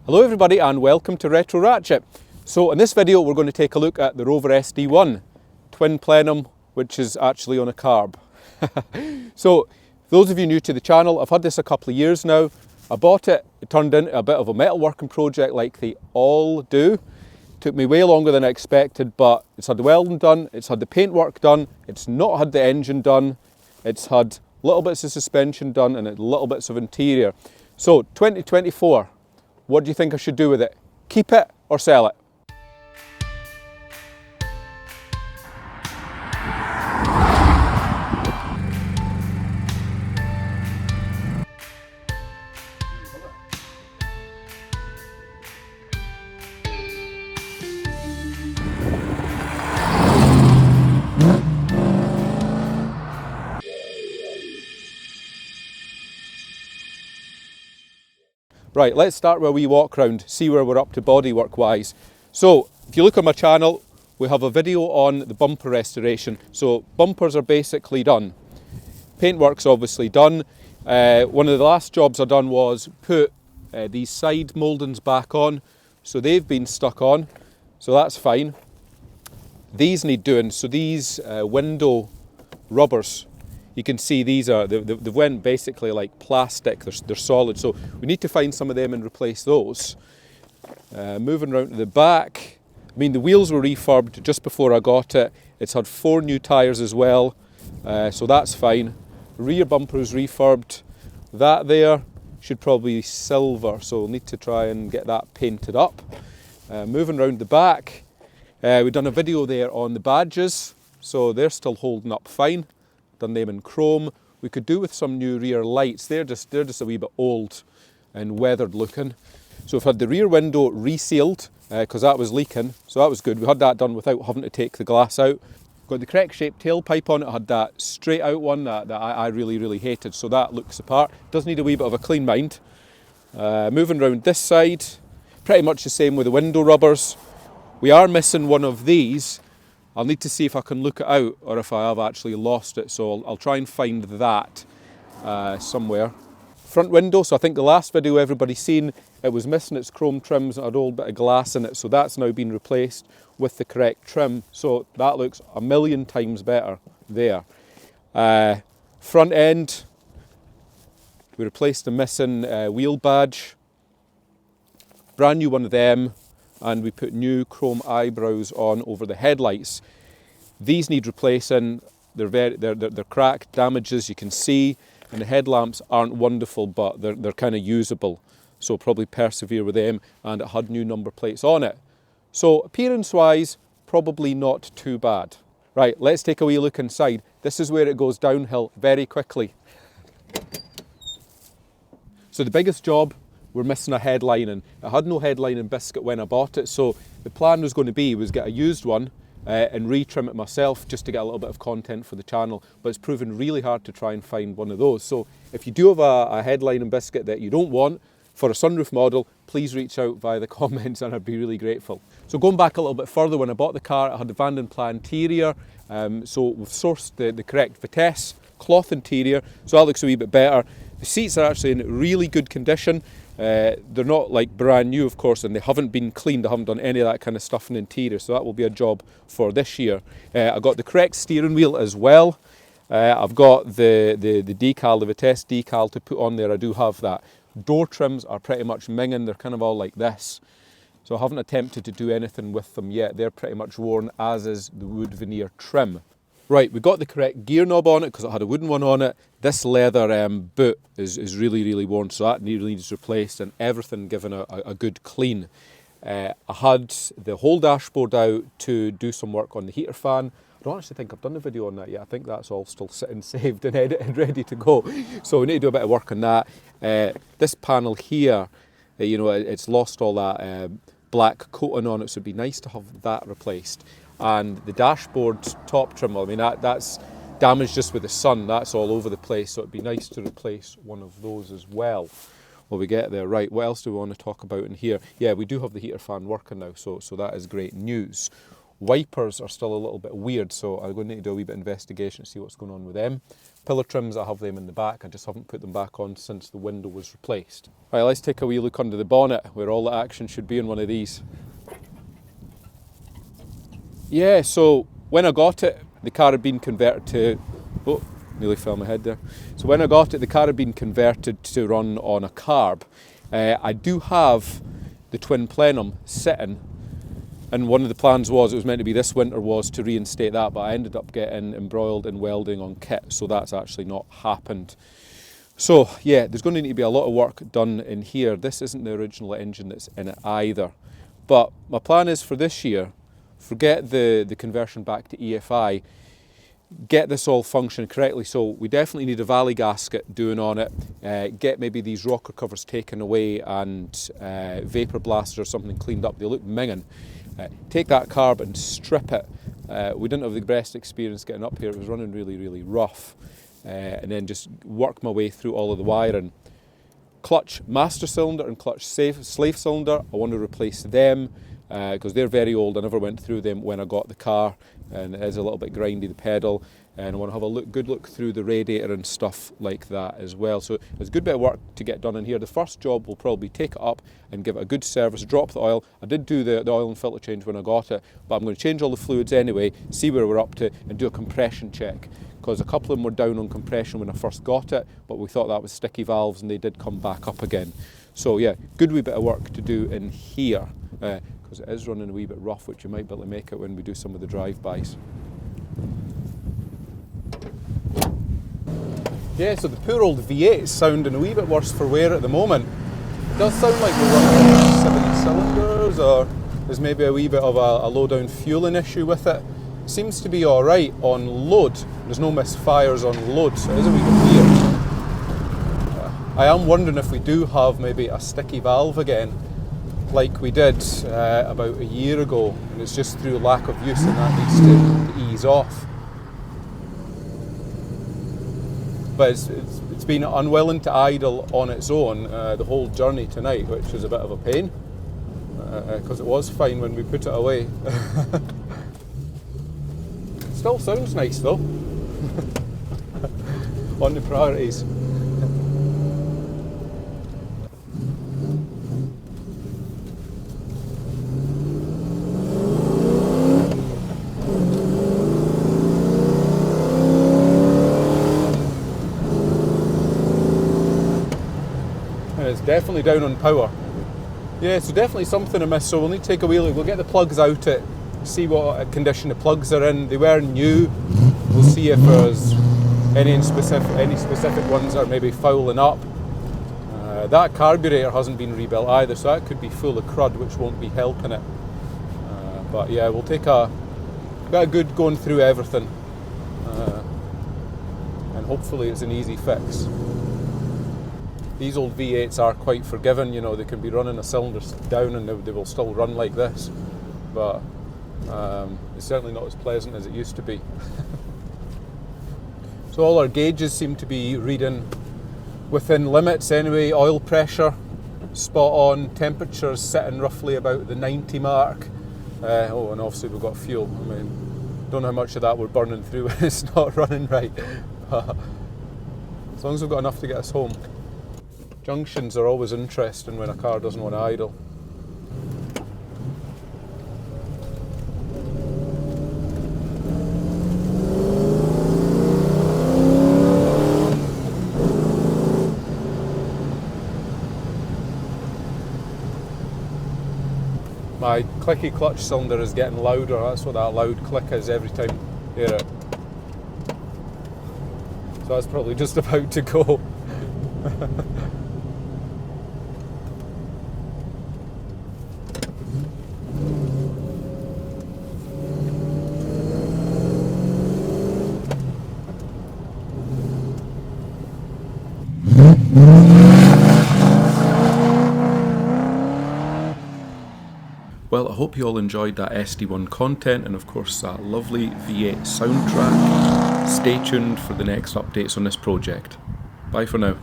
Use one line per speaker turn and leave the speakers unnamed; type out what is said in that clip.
Hello everybody and welcome to Retro Ratchet. So in this video we're going to take a look at the Rover SD1 twin plenum, which is actually on a carb. So those of you new to the channel, I've had this a couple of years now. I bought it, it turned into a bit of a metalworking project like they all do. Took me way longer than I expected, but it's had the welding done, it's had the paintwork done, it's not had the engine done, it's had little bits of suspension done and little bits of interior. So 2024. What do you think I should do with it? Keep it or sell it? Right, let's start where we walk round, see where we're up to bodywork wise. So, if you look on my channel, we have a video on the bumper restoration. So, bumpers are basically done. Paintwork's obviously done. One of the last jobs I done was put these side mouldings back on. So they've been stuck on, so that's fine. These need doing, so these window rubbers, you can see these are, they went basically like plastic, they're solid, so we need to find some of them and replace those. Moving around to the back, I mean the wheels were refurbed just before I got it. It's had 4 new tyres as well, so that's fine. Rear bumper is refurbed. That there should probably be silver, so we'll need to try and get that painted up. Moving around the back, we've done a video there on the badges, so they're still holding up fine. Done them in chrome. We could do with some new rear lights. They're just a wee bit old and weathered looking. So we've had the rear window resealed because that was leaking, so that was good. We had that done without having to take the glass out. Got the correct shaped tailpipe on it. I had that straight out one that I really hated, so that looks the part. Does need a wee bit of a clean mind. Moving around this side, pretty much the same with the window rubbers. We are missing one of these. I'll need to see if I can look it out or if I have actually lost it, so I'll try and find that somewhere. Front window, so I think the last video everybody's seen, it was missing its chrome trims and had an old bit of glass in it, so that's now been replaced with the correct trim, so that looks a million times better there. Front end, we replaced the missing wheel badge, brand new one of them, and we put new chrome eyebrows on over the headlights. These need replacing. They're cracked, damages you can see, and the headlamps aren't wonderful, but they're kind of usable. So probably persevere with them, and it had new number plates on it. So appearance-wise, probably not too bad. Right, let's take a wee look inside. This is where it goes downhill very quickly. So the biggest job, we're missing a headlining. I had no headlining biscuit when I bought it, so the plan was going to be get a used one and retrim it myself just to get a little bit of content for the channel, but it's proven really hard to try and find one of those. So if you do have a headlining biscuit that you don't want for a sunroof model, please reach out via the comments and I'd be really grateful. So going back a little bit further, when I bought the car, I had the Van den Pla interior, so we've sourced the correct Vitesse cloth interior, so that looks a wee bit better. The seats are actually in really good condition. They're not like brand new, of course, and they haven't been cleaned. I haven't done any of that kind of stuff in the interior, so that will be a job for this year. I got the correct steering wheel as well. I've got the decal, the Vitesse decal to put on there. I do have that. Door trims are pretty much minging. They're kind of all like this. So I haven't attempted to do anything with them yet. They're pretty much worn, as is the wood veneer trim. Right, we got the correct gear knob on it because it had a wooden one on it. This leather boot is really worn, so that needs replaced and everything given a good clean. I had the whole dashboard out to do some work on the heater fan. I don't actually think I've done a video on that yet. I think that's all still sitting saved and edited, ready to go. So we need to do a bit of work on that. This panel here, it's lost all that black coating on it, so it'd be nice to have that replaced. And the dashboard top trim, I mean that's damaged just with the sun, that's all over the place, so it'd be nice to replace one of those as well. Well, we get there. Right, what else do we want to talk about in here? Yeah, we do have the heater fan working now, so that is great news. Wipers are still a little bit weird, so I'm going to need to do a wee bit of investigation to see what's going on with them. pillar trims, I have them in the back. I just haven't put them back on since the window was replaced. Right, let's take a wee look under the bonnet where all the action should be in one of these. Yeah, so when I got it, the car had been converted to, oh, nearly fell my head there. So when I got it, the car had been converted to run on a carb. I do have the twin plenum sitting, and one of the plans was, it was meant to be this winter, was to reinstate that, but I ended up getting embroiled in welding on kit, so that's actually not happened. So yeah, there's going to need to be a lot of work done in here. This isn't the original engine that's in it either. But my plan is for this year, forget the conversion back to EFI, get this all functioning correctly. So we definitely need a valley gasket doing on it, get maybe these rocker covers taken away and vapor blasters or something cleaned up. They look minging. Take that carb and strip it. We didn't have the best experience getting up here. It was running really, really rough. And then just work my way through all of the wiring. Clutch master cylinder and clutch slave cylinder, I want to replace them because they're very old. I never went through them when I got the car, and it is a little bit grindy, the pedal, and I want to have a good look through the radiator and stuff like that as well. So there's a good bit of work to get done in here. The first job will probably take it up and give it a good service, drop the oil. I did do the oil and filter change when I got it, but I'm going to change all the fluids anyway, see where we're up to, and do a compression check, because a couple of them were down on compression when I first got it, but we thought that was sticky valves and they did come back up again. So yeah, good wee bit of work to do in here, because it is running a wee bit rough, which you might be able to make it when we do some of the drive-bys. Yeah, so the poor old V8 is sounding a wee bit worse for wear at the moment. It does sound like we're running 7 cylinders, or there's maybe a wee bit of a low-down fueling issue with it. It seems to be alright on load. There's no misfires on load, so it is a wee bit weird. I am wondering if we do have maybe a sticky valve again, like we did about a year ago, and it's just through lack of use and that needs to ease off. But it's been unwilling to idle on its own the whole journey tonight, which was a bit of a pain, because it was fine when we put it away. Still sounds nice though. On the priorities. It's definitely down on power. Yeah, so definitely something amiss, so we'll need to take a wee look. We'll get the plugs out it, see what condition the plugs are in. They were new. We'll see if there's any specific ones that are maybe fouling up. That carburetor hasn't been rebuilt either, so that could be full of crud, which won't be helping it. But yeah, we'll take a good going through everything, and hopefully it's an easy fix. These old V8s are quite forgiving, you know, they can be running a cylinder down and they will still run like this, but it's certainly not as pleasant as it used to be. So all our gauges seem to be reading within limits anyway. Oil pressure spot on, temperatures sitting roughly about the 90 mark. Oh, and obviously we've got fuel. I mean, don't know how much of that we're burning through when it's not running right, but as long as we've got enough to get us home. Junctions are always interesting when a car doesn't want to idle. My clicky clutch cylinder is getting louder. That's what that loud click is every time I hear it. So that's probably just about to go. Well, I hope you all enjoyed that SD1 content and of course that lovely V8 soundtrack. Stay tuned for the next updates on this project. Bye for now.